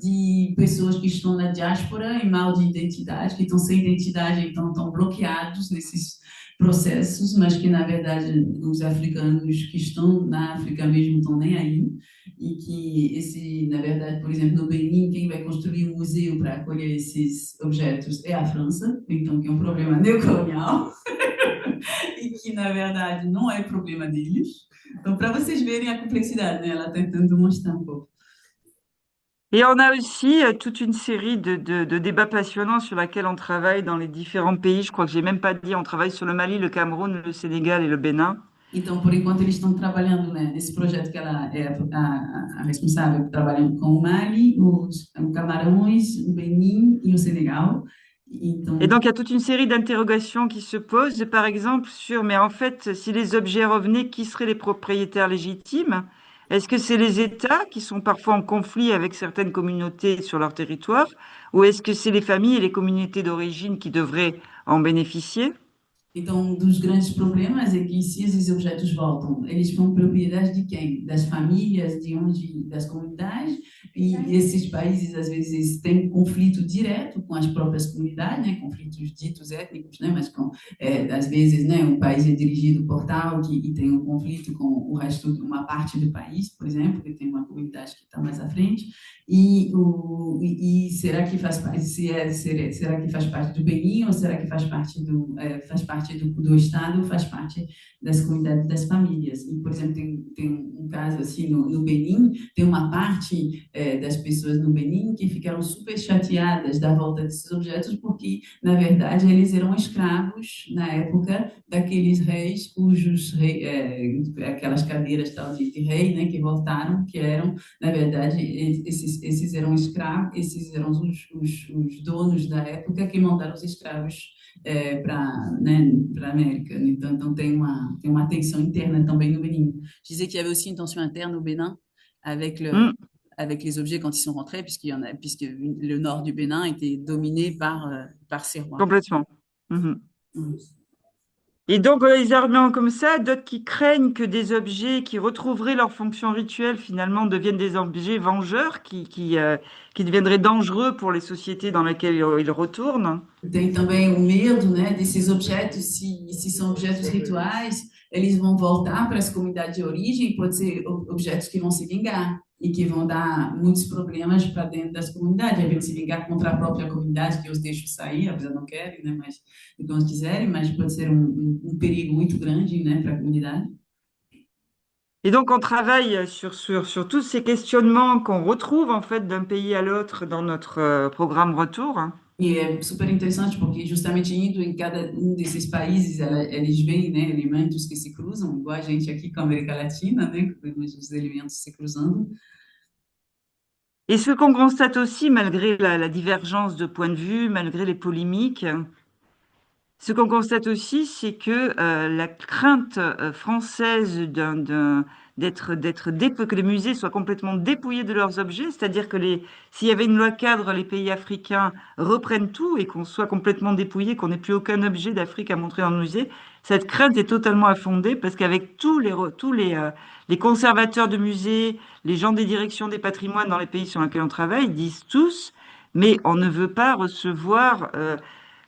de pessoas que estão na diáspora e mal de identidade, que estão sem identidade, então estão bloqueados nesses processos, mas que, na verdade, os africanos que estão na África mesmo não estão nem aí e que esse, na verdade, por exemplo, no Benin, quem vai construir um museu para acolher esses objetos é a França, então que é um problema neocolonial e que, na verdade, não é problema deles. Então, para vocês verem a complexidade, né? Ela tentando mostrar um pouco. Et on a aussi toute une série de débats passionnants sur laquelle on travaille dans les différents pays. Je crois que j'ai même pas dit, on travaille sur le Mali, le Cameroun, le Sénégal et le Bénin. Então, por enquanto, eles estão trabalhando, né, nesse projeto que ela é a responsável, trabalhando com o Mali, o Camarões, o Benin e o Senegal. Et Então, donc, il y a toute une série d'interrogations qui se posent, par exemple, sur, mais en fait, si les objets revenaient, qui seraient les propriétaires légitimes? Est-ce que c'est les États qui sont parfois en conflit avec certaines communautés sur leur territoire, ou est-ce que c'est les familles et les communautés d'origine qui devraient en bénéficier? Então, um dos grandes problemas é que se esses objetos voltam, eles são propriedade de quem? Das famílias, de onde, das comunidades, e esses países, às vezes, têm conflito direto com as próprias comunidades, né? Conflitos ditos étnicos, né? Mas, às vezes, né, um país é dirigido por tal e tem um conflito com o resto, uma parte do país, por exemplo, que tem uma comunidade que está mais à frente, e será que faz parte, será que faz parte do Benin ou será que faz parte do Estado ou faz parte das comunidades das famílias? E, por exemplo, tem um caso assim no Benin, tem uma parte das pessoas no Benin que ficaram super chateadas da volta desses objetos porque, na verdade, eles eram escravos na época daqueles reis aquelas cadeiras tal de rei, né, que voltaram, que eram na verdade, esses eram escravos, esses eram os donos da época que mandaram os escravos para né, para a América. Então tem uma tensão interna também no Bénin. Je disais qu'il y avait aussi une tension interne au Bénin avec Hmm, avec les objets quand ils sont rentrés, puisque le nord du Bénin était dominé par ces rois. complètement. Mhm. Mm. Et donc, les arguments comme ça, d'autres qui craignent que des objets qui retrouveraient leur fonction rituelle finalement deviennent des objets vengeurs qui deviendraient dangereux pour les sociétés dans lesquelles ils retournent. Tem também o medo, né, desses objetos, se são objetos rituais, eles vão voltar para as comunidades de origem, pode ser objetos que vão se vingar e que vão dar muitos problemas para dentro das comunidades, às vezes se vingar contra a própria comunidade que os deixa sair, às vezes não querem, né, mas então quiserem, mas pode ser um perigo muito grande, né, para a comunidade. Et donc, on travaille sur tous ces questionnements qu'on retrouve en fait d'un pays à l'autre dans notre programme Retour, hein. E é super interessante porque justamente indo em cada um desses países, eles veem, né, elementos que se cruzam, igual a gente aqui com a América Latina, né, que vemos os elementos se cruzando. Et ce qu'on constate aussi, malgré la divergence de point de vue, malgré les polémiques, ce qu'on constate aussi, c'est que la crainte française que les musées soient complètement dépouillés de leurs objets, c'est-à-dire que s'il y avait une loi cadre, les pays africains reprennent tout et qu'on soit complètement dépouillé, qu'on n'ait plus aucun objet d'Afrique à montrer dans le musée, cette crainte est totalement infondée parce qu'avec les conservateurs de musées, les gens des directions des patrimoines dans les pays sur lesquels on travaille, ils disent tous, mais on ne veut pas recevoir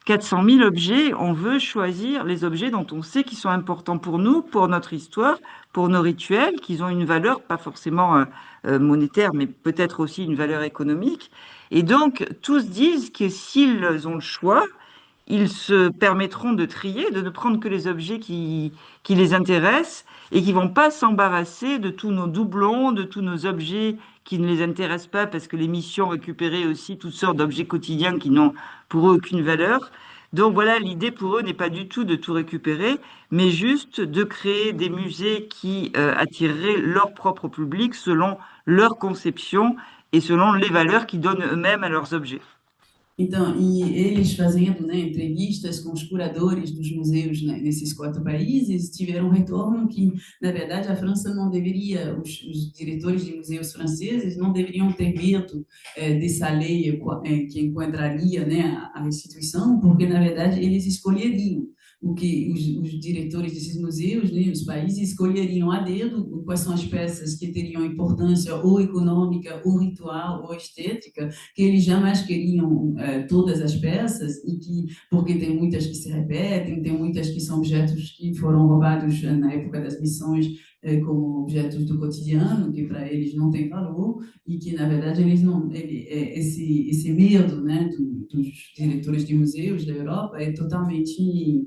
400 000 objets, on veut choisir les objets dont on sait qu'ils sont importants pour nous, pour notre histoire, pour nos rituels, qu'ils ont une valeur pas forcément monétaire, mais peut-être aussi une valeur économique. Et donc, tous disent que s'ils ont le choix, ils se permettront de trier, de ne prendre que les objets qui les intéressent et qui vont pas s'embarrasser de tous nos doublons, de tous nos objets qui ne les intéressent pas parce que les missions récupéraient aussi toutes sortes d'objets quotidiens qui n'ont pour eux aucune valeur. Donc voilà, l'idée pour eux n'est pas du tout de tout récupérer, mais juste de créer des musées qui attireraient leur propre public selon leur conception et selon les valeurs qu'ils donnent eux-mêmes à leurs objets. Então, e eles fazendo, né, entrevistas com os curadores dos museus, né, nesses quatro países, tiveram um retorno que, na verdade, a França não deveria, os diretores de museus franceses não deveriam ter medo dessa lei que enquadraria, né, a restituição, porque, na verdade, eles escolheriam o que os diretores desses museus, né, os países, escolheriam a dedo quais são as peças que teriam importância ou econômica, ou ritual, ou estética, que eles jamais queriam todas as peças e que porque tem muitas que se repetem, tem muitas que são objetos que foram roubados na época das missões como objetos do cotidiano que para eles não tem valor e que na verdade eles não esse medo, né, dos diretores de museus da Europa é totalmente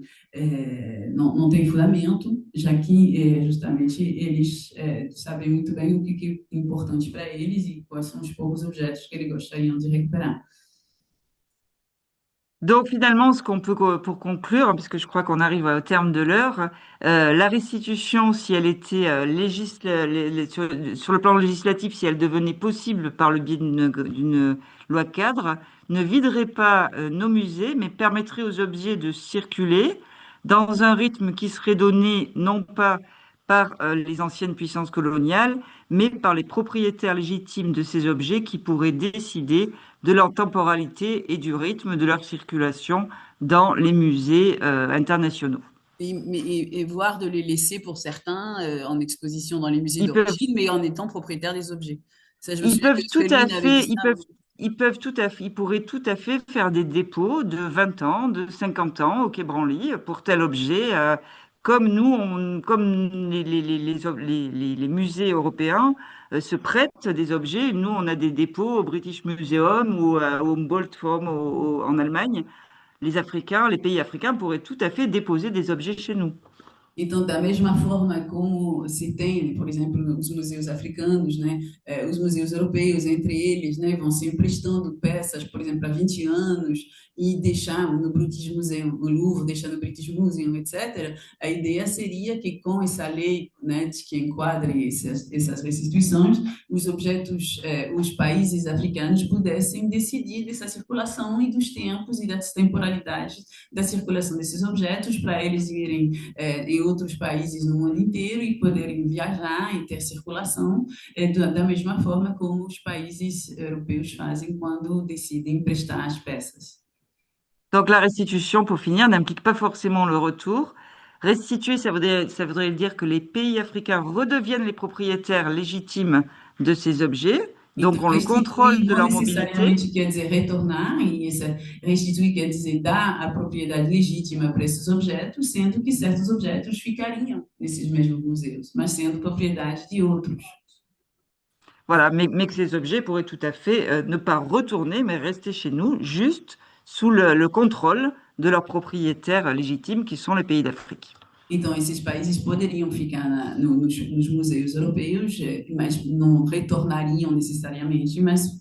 não tem fundamento, já que justamente eles sabem muito bem o que é importante para eles e quais são os poucos objetos que eles gostariam de recuperar. Donc finalement, ce qu'on peut, pour conclure, puisque je crois qu'on arrive au terme de l'heure, la restitution, si elle était sur le plan législatif, si elle devenait possible par le biais d'une loi cadre, ne viderait pas nos musées, mais permettrait aux objets de circuler dans un rythme qui serait donné non pas par les anciennes puissances coloniales, mais par les propriétaires légitimes de ces objets qui pourraient décider de leur temporalité et du rythme de leur circulation dans les musées internationaux. Et voire de les laisser pour certains en exposition dans les musées Ils peuvent, d'origine, mais en étant propriétaires des objets. Ça, je me ils souviens peuvent que tout à Schuemin avait dit fait, ça. ils pourraient tout à fait faire des dépôts de 20 ans, de 50 ans au Quai Branly pour tel objet, comme nous, comme les musées européens se prêtent des objets. Nous, on a des dépôts au British Museum ou au Humboldt Forum en Allemagne. Les Africains, les pays africains pourraient tout à fait déposer des objets chez nous. Então, da mesma forma como se tem, por exemplo, os museus africanos, né, os museus europeus, entre eles, né, vão se emprestando peças, por exemplo, há 20 anos, e deixar no British Museum, no Louvre, deixar no British Museum, etc., a ideia seria que com essa lei, né, de que enquadre essas restituições, os objetos, os países africanos pudessem decidir dessa circulação e dos tempos e das temporalidades da circulação desses objetos para eles irem em outros países no mundo inteiro e poderem viajar e ter circulação da mesma forma como os países europeus fazem quando decidem emprestar as peças. Donc la restitution, pour finir, n'implique pas forcément le retour. Restituer, ça voudrait dire que les pays africains redeviennent les propriétaires légitimes de ces objets. Donc Então, on le restituir contrôle de não leur mobilité. necessariamente quer dizer retornar, e essa restituir quer dizer dar a propriedade legítima para esses objetos, sendo que certos objetos ficariam nesses mesmos museus, mas sendo propriedade de outros. Voilà, mais que ces objets pourraient tout à fait ne pas retourner, mais rester chez nous, juste sous le contrôle de leurs propriétaires légitimes, qui sont les pays d'Afrique. Então, esses países poderiam ficar nos museus europeus, mas não retornariam necessariamente, mas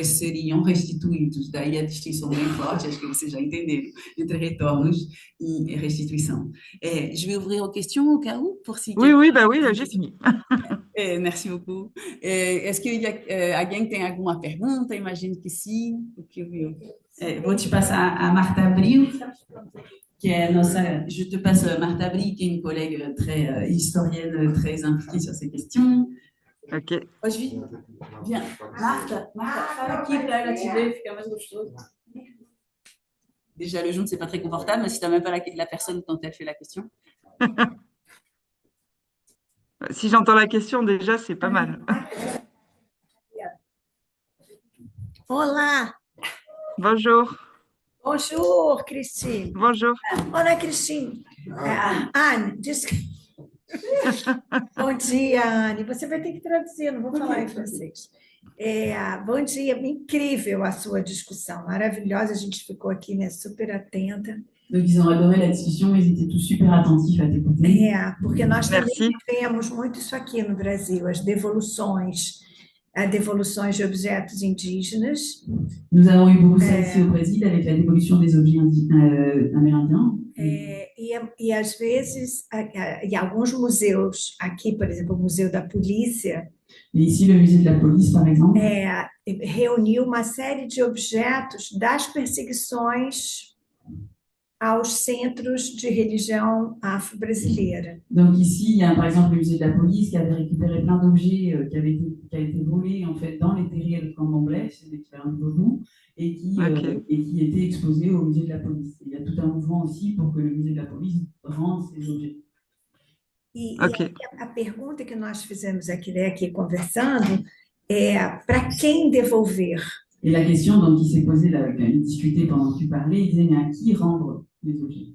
seriam restituídos. Daí a distinção bem forte, acho que vocês já entenderam, entre retornos e restituição. Je vais ouvrir aux questions au cas où, pour si Oui, quelqu'un oui, bah oui, a une j'ai question. fini. Merci beaucoup. Est-ce qu'il y a alguém tem alguma pergunta? Imagino que sim. O que eu, vou te passar a Marta Abril, qui est notre, je te passe Martha Brie, qui est une collègue très historienne, très impliquée sur ces questions. Ok. Hoje, viens. Martha, fala aqui para ela te ver, fica mais gostoso. Déjà, le jaune, c'est pas très confortable, mais si tu n'as même pas la personne quand elle fait la question. Si j'entends la question, déjà, c'est pas mal. Olá, Bonjour. bonjour, Christine. Bonjour. Olá, Christine. Anne, bom dia, Anne. Você vai ter que traduzir, não vou falar em francês. Bom dia, incrível a sua discussão, maravilhosa. A gente ficou aqui, né, super atenta. Donc, ils ont adoré la discussion, ils étaient tous super attentifs à t'écouter. Porque nós também Merci. vemos muito isso aqui no Brasil, as devoluções de objetos indígenas. Nous avons eu beaucoup ça ici au Brésil avec la dévolution des objets amérindiens. E às vezes, em alguns museus, aqui, por exemplo, o Museu da Polícia, Et ici, le musée de la police, par exemple, reuniu uma série de objetos das perseguições aos centros de religião afro-brasileira. donc ici, il y a par exemple le musée de la police qui avait récupéré plein d'objets qui a été volés en fait dans les terrets de Candomblé, c'est l'équivalent de Vaudou, et qui était exposé au musée de la police. Et il y a tout un mouvement aussi pour que le musée de la police rende ces objets. E Ok. a pergunta que nós fizemos aqui, né, aqui conversando, é para quem devolver? Et la question donc, qui s'est posée, là, qui discutait pendant que tu parlais, il disait, mais à qui rendre les objets?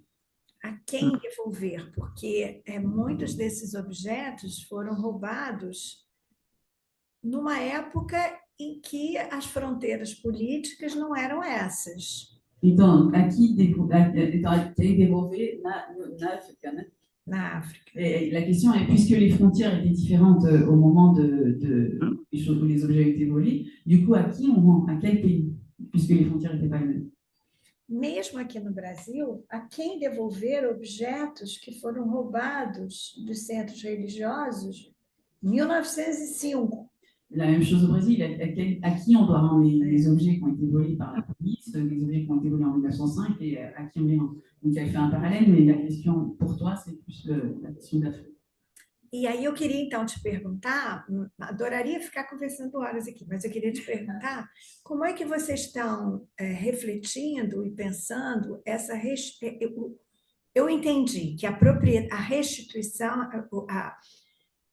A quem devolver? Porque muitos desses objetos foram roubados numa época em que as fronteiras políticas não eram essas. Então, à qui dévolver na África, né? Na África. Et la question est, puisque les frontières étaient différentes au moment des choses où les objets ont été volés, du coup, à qui on rend? À quel pays? Puisque les frontières n'étaient pas les mêmes. Mesmo aqui no Brasil, a quem devolver objetos que foram roubados dos centros religiosos em 1905? La même chose au Brésil, à qui on doit rendre les objets qui ont été volés par la police, les objets qui ont été volés en 1905, et à qui on les rend? Donc, elle fait un parallèle, mais la question pour toi, c'est plus la question de l'Afrique. E aí eu queria então te perguntar, adoraria ficar conversando horas aqui, mas eu queria te perguntar como é que vocês estão refletindo e pensando eu entendi que a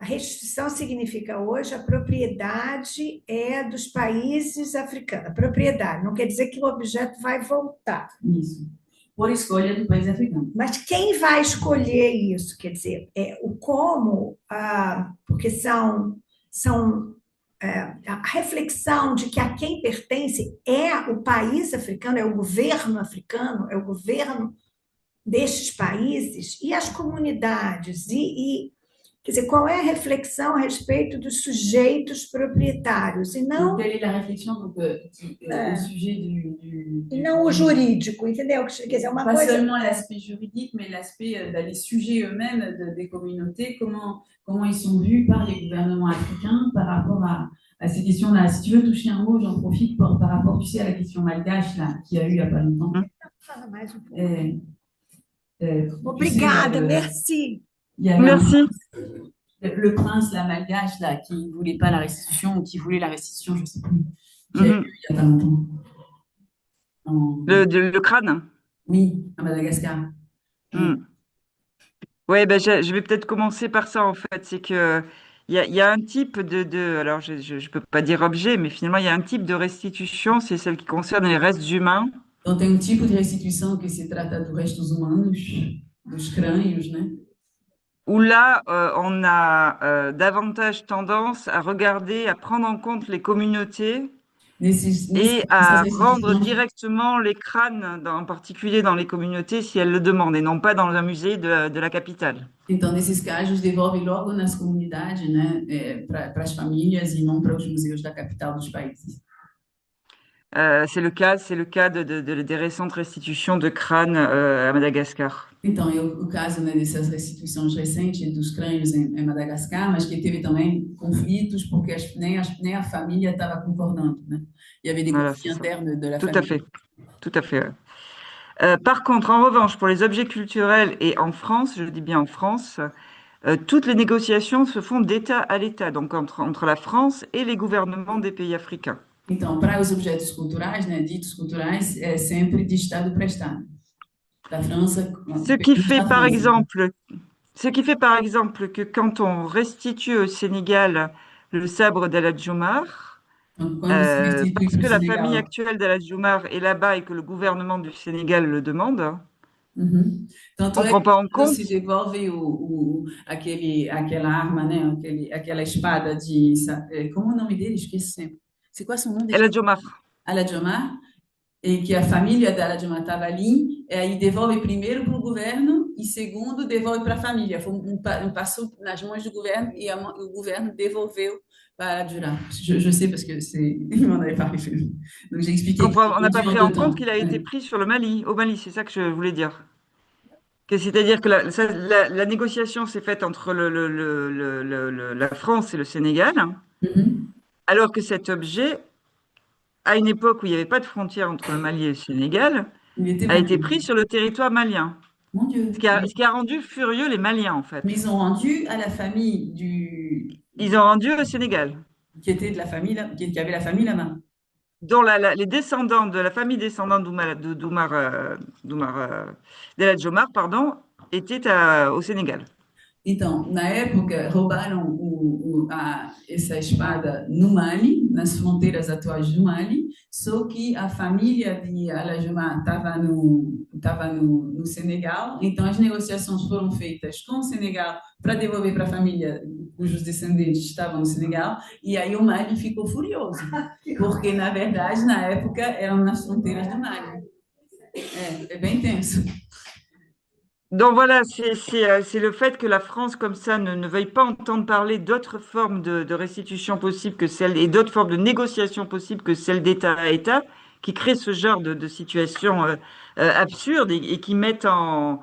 restituição significa hoje a propriedade dos países africanos. A propriedade não quer dizer que o objeto vai voltar. Isso. Por escolha do país africano. Mas quem vai escolher isso? Quer dizer, o como, porque a reflexão de que a quem pertence é o país africano, é o governo africano, é o governo destes países e as comunidades. Quer dizer, qual é a reflexão a respeito dos sujeitos proprietários e não... Quelle est la réflexion donc, au sujet du e não o jurídico, entendeu? Quer dizer, uma pas coisa... seulement l'aspect juridique, mais l'aspect des sujets eux-mêmes des communautés, comment ils sont vus par les gouvernements africains par rapport à ces questions-là. Si tu veux toucher un mot, j'en profite par rapport, tu sais, à la question malgache là, qu'il y a eu il n'y a pas longtemps. Fala mais um pouco. Tu Obrigada, sais, merci. il y avait Merci. le prince, la malgache, là, qui ne voulait pas la restitution, ou qui voulait la restitution, je ne sais plus, qui a eu il n'y a pas longtemps. Le crâne. Oui, à Madagascar. Oui, ben, je vais peut-être commencer par ça, en fait. C'est que il y a un type alors je ne peux pas dire objet, mais finalement, il y a un type de restitution, c'est celle qui concerne les restes humains. Então, tem tipo de restituição que se trata dos restos humanos, dos crânios, né? Où là, on a davantage tendance à regarder, à prendre en compte les communautés et nessas à rendre restituições. directement les crânes, en particulier dans les communautés, si elles le demandent, et non pas dans un musée de la capitale. Então, nesses casos, devolve logo nas comunidades, né, para as famílias e não para os museus da capital dos países. C'est le cas des récentes restitutions de crânes à Madagascar. Então, o caso, né, dessas restituições recentes dos crânios em Madagascar, mas que teve também conflitos porque nem a família estava concordando, né? Il y avait des Voilà, c'est conflits ça. internes de la Tout à famille. fait. Tout à fait. Ouais. Par contre, en revanche, pour les objets culturels et en France, je dis bien en France, toutes les négociations se font d'État à l'État, donc entre la France et les gouvernements des pays africains. Então, para os objetos culturais, né, ditos culturais, é sempre de Estado para Estado. Da França, Ce qui pelo fait da par França. exemple, ce qui fait par exemple que quand on restitue au Sénégal le sabre d'El Hadj Omar, Então, quando se restitui parce para o que la famille Senegal. actuelle d'El Hadj Omar est là-bas et que le gouvernement du Sénégal le demande, Uhum. Tanto on ne é prend que pas en quando compte se devolve aquela arma, né, aquela espada de. Como é o nome dele? Esqueci sempre. C'est quoi son nom El déjà? Hadj Omar. Aladjomar, e que a família da Aladjomar estava ali, e aí devolve primeiro para o governo e segundo devolve para a família. Passou nas mãos do governo e o governo devolveu para a Jura. Je sais parce que c'est, il m'en avait parlé. Donc j'ai expliqué qu'il On est n'a pas dû en pris deux en compte temps. qu'il a été Ouais. pris sur le Mali, au Mali, c'est ça que je voulais dire. C'est-à-dire que la négociation s'est faite entre la France et le Sénégal, Mhm. alors que cet objet, à une époque où il n'y avait pas de frontière entre le Mali et le Sénégal, Il était a été malien. pris sur le territoire malien. Mon Dieu. Ce qui a rendu furieux les Maliens, en Mais fait. ils ont rendu à la famille Ils ont rendu au Sénégal, qui était de la famille, qui avait la famille là-bas. dont les descendants de la famille descendante d'El Hadj Omar, pardon, étaient au Sénégal. Então, na época, roubaram essa espada no Mali, nas fronteiras atuais do Mali, só que a família de Alajumar estava no Senegal, então as negociações foram feitas com o Senegal para devolver para a família cujos descendentes estavam no Senegal, e aí o Mali ficou furioso, porque, na verdade, na época, eram nas fronteiras do Mali. É bem tenso. Donc voilà, c'est le fait que la France, comme ça, ne veuille pas entendre parler d'autres formes de restitution possibles que celle, et d'autres formes de négociation possibles que celle d'État à État, qui crée ce genre de situation absurde et qui mettent en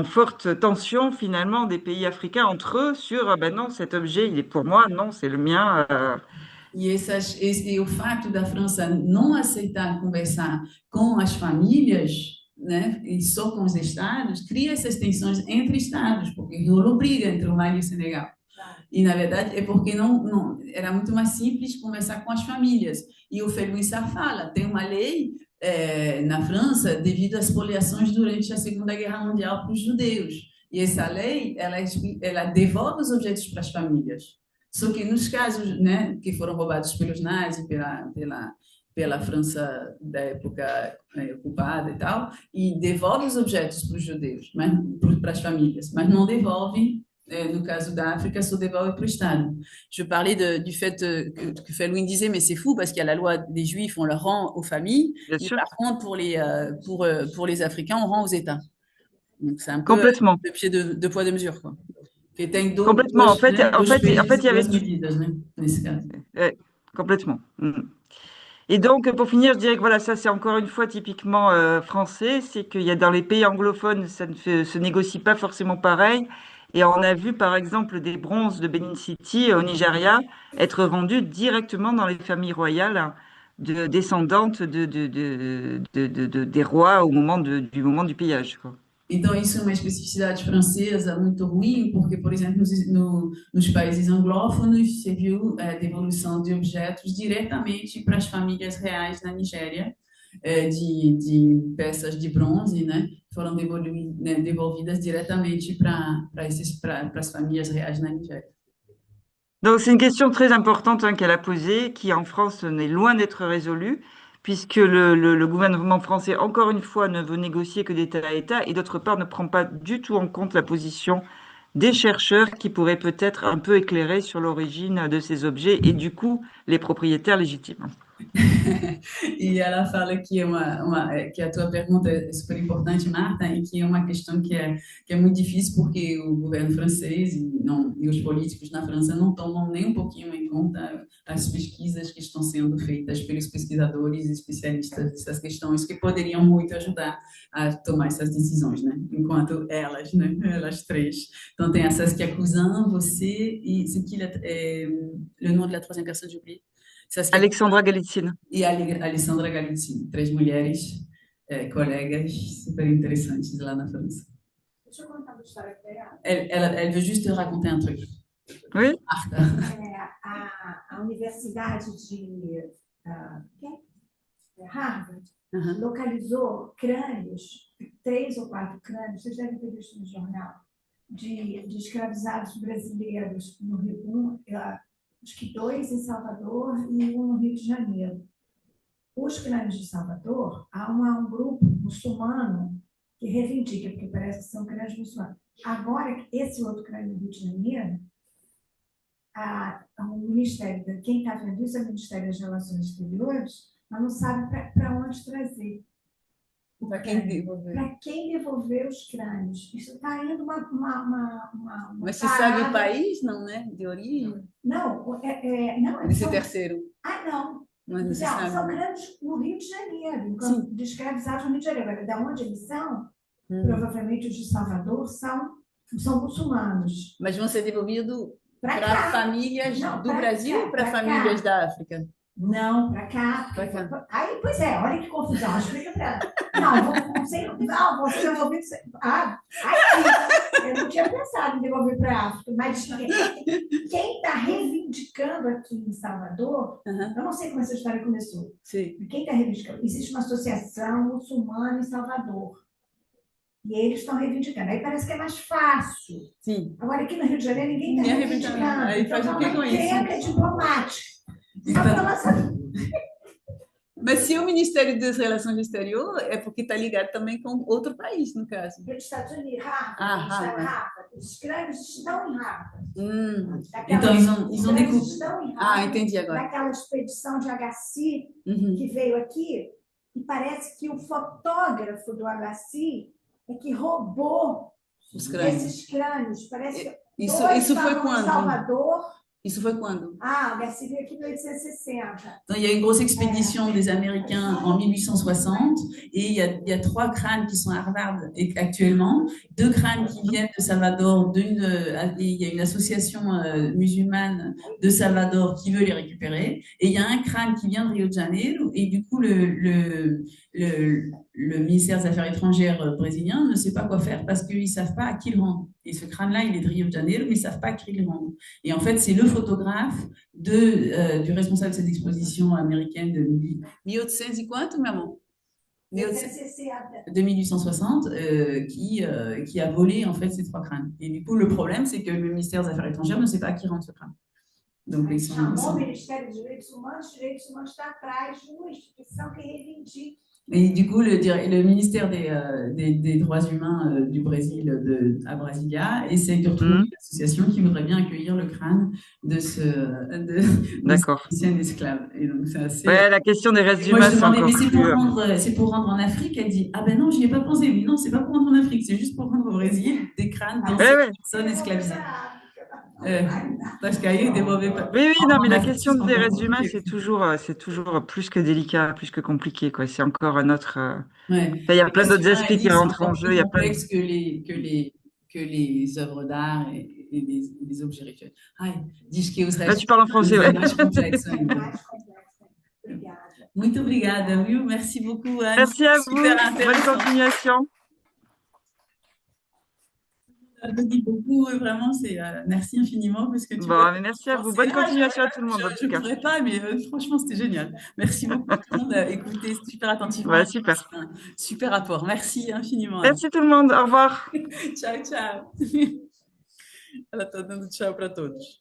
forte tension finalement des pays africains entre eux sur, ah ben non, cet objet, il est pour moi, non, c'est le mien. E o fato da França não aceitar conversar com as famílias, né, e só com os estados, cria essas tensões entre estados, porque rolou briga entre o Mali e o Senegal. E, na verdade, é porque não era muito mais simples conversar com as famílias. E o Felwine Sarr fala, tem uma lei na França devido às spoliações durante a Segunda Guerra Mundial para os judeus. E essa lei, ela devolve os objetos para as famílias. Só que nos casos, né, que foram roubados pelos nazis, pela França da época ocupada e tal, e devolve os objetos para os judeus, mas, para as famílias, mas não devolve, no caso da África, só devolve para o Estado. Je parlais du fait que Felwine disait, mais c'est fou parce qu'il y a la loi des Juifs, on leur rend aux familles, Bien mais sûr, par contre, pour les Africains, on rend aux États. Donc c'est un peu complètement. le pied de poids de mesure, quoi. Que tem Complètement. En fait, pesos il e y avait duas medidas, né, nesse caso. complètement. Et donc, pour finir, je dirais que voilà, ça c'est encore une fois typiquement français, c'est qu'il y a dans les pays anglophones, ça ne se négocie pas forcément pareil. Et on a vu par exemple des bronzes de Benin City au Nigeria être vendus directement dans les familles royales descendantes des rois au moment du moment du pillage, quoi. Então, isso é uma especificidade francesa muito ruim, porque, por exemplo, nos países anglófonos, você viu a devolução de objetos diretamente para as famílias reais na Nigéria, de peças de bronze, né? Foram devolvidas diretamente para as famílias reais na Nigéria. Donc, c'est une question très importante qu'elle a posée, qui en France n'est loin d'être résolue, puisque le gouvernement français, encore une fois, ne veut négocier que d'État à État, et d'autre part, ne prend pas du tout en compte la position des chercheurs qui pourraient peut-être un peu éclairer sur l'origine de ces objets et du coup les propriétaires légitimes. E ela fala que que a tua pergunta é super importante, Marta, e que é uma questão que é muito difícil porque o governo francês e os políticos na França não tomam nem um pouquinho em conta as pesquisas que estão sendo feitas pelos pesquisadores e especialistas dessas questões que poderiam muito ajudar a tomar essas decisões, né? Enquanto elas, né? Elas três. Então tem essas que acusam você e c'est qui le nom de la troisième personne, j'ai oublié. Saskia Alexandra Galitzine. e a Alessandra Galizzi, três mulheres, colegas super interessantes lá na França. Deixa eu contar uma história para ela. Elle veut juste te raconter un truc. Oui, Martha. A Universidade de Harvard Uhum. localizou crânios, 3 ou 4 crânios, vocês devem ter visto no jornal, de escravizados brasileiros no Rio, acho que 2 em Salvador e 1 no Rio de Janeiro. Os crânios de Salvador, há um grupo muçulmano que reivindica, porque parece que são crânios muçulmanos. Agora, esse outro crânio do Rio de Janeiro, o Ministério, quem está vendo isso é o Ministério das Relações Exteriores, mas não sabe para onde trazer. Para quem devolver? Para quem devolver os crânios. Isso está indo uma Mas você sabe o país, não, né? De origem? Não, não. Desse terceiro. Não. Mas você Não, sabe. são crânios no Rio de Janeiro, de escravizados no Rio de Janeiro. Agora, de onde eles são? Provavelmente os de Salvador são muçulmanos. Mas vão ser devolvidos Para para famílias do Brasil ou para famílias da África? Não, para cá. Para cá. Aí, pois é, olha que confusão. Explica para ela. Não, você devolver. Eu não tinha pensado em devolver para a África, mas quem está reivindicando aqui em Salvador, eu não sei como essa história começou. Sim. Quem está reivindicando? Existe uma associação muçulmana em Salvador. E eles estão reivindicando. Aí parece que é mais fácil. Sim. Agora, aqui no Rio de Janeiro, ninguém está reivindicando. Aí faz o que com isso? É diplomático. Mas se o Ministério das Relações Exteriores é porque está ligado também com outro país, no caso. Dos Estados Unidos, Harvard. Os crânios estão em Harvard. Então, eles vão estão em Harvard. Entendi agora. Daquela expedição de HC que veio aqui, e parece que o fotógrafo do HC é que roubou esses crânios. Parece que isso foi quando? Em Salvador. Isso foi quando? O Garcia veio aqui em 1860. Donc, il y a une grosse expédition des Américains en 1860 et il y a 3 crânes qui sont à Harvard actuellement, 2 crânes qui viennent de Salvador, il y a une association musulmane de Salvador qui veut les récupérer et il y a un crâne qui vient de Rio de Janeiro et du coup le ministère des Affaires étrangères brésilien ne sait pas quoi faire parce qu'ils ne savent pas à qui le rendre. Et ce crâne-là, il est de Rio de Janeiro, mais ils ne savent pas à qui le rendre. Et en fait, c'est le photographe du responsable de cette exposition américaine de 1800 et quanto, maman? De 1860, qui a volé en fait ces 3 crânes. Et du coup, le problème, c'est que le ministère des Affaires étrangères ne sait pas à qui rendre ce crâne. Donc, ils sont... O Ministério dos Direitos Humanos está atrás de uma instituição que reivindica. Et du coup, le ministère des droits humains du Brésil, à Brasilia, essaie de retrouver une association qui voudrait bien accueillir le crâne de cet ancien esclave. Et donc, c'est assez... Ouais, la question des restes Moi, humains, je c'est demandais, encore mais c'est pour rendre en Afrique. Elle dit, ah ben non, j'y ai pas pensé. Oui, non, c'est pas pour rendre en Afrique, c'est juste pour rendre au Brésil des crânes d'anciennes personnes esclavisées. Parce qu'ailleurs, oui, non, mais la question des restes humains, c'est toujours plus que délicat, plus que compliqué, quoi. C'est encore un autre. Ouais. Il y a plein d'autres aspects qui rentrent en jeu. Il y a plein que les œuvres d'art et les objets rituels. Là, tu parles en français, ouais. Muito obrigada, viu? Merci beaucoup, Anne. Merci à vous. Bonne continuation. Je dis beaucoup, vraiment, merci infiniment parce que tu mais merci à vous. Bonne continuation à tout le monde. Je ne pourrais pas, mais franchement, c'était génial. Merci beaucoup. Tout le monde a écouté super attentivement. Ouais, super. Super rapport. Merci infiniment. Merci tout le monde. Au revoir. Tchau, tchau. Ela está dando tchau para todos.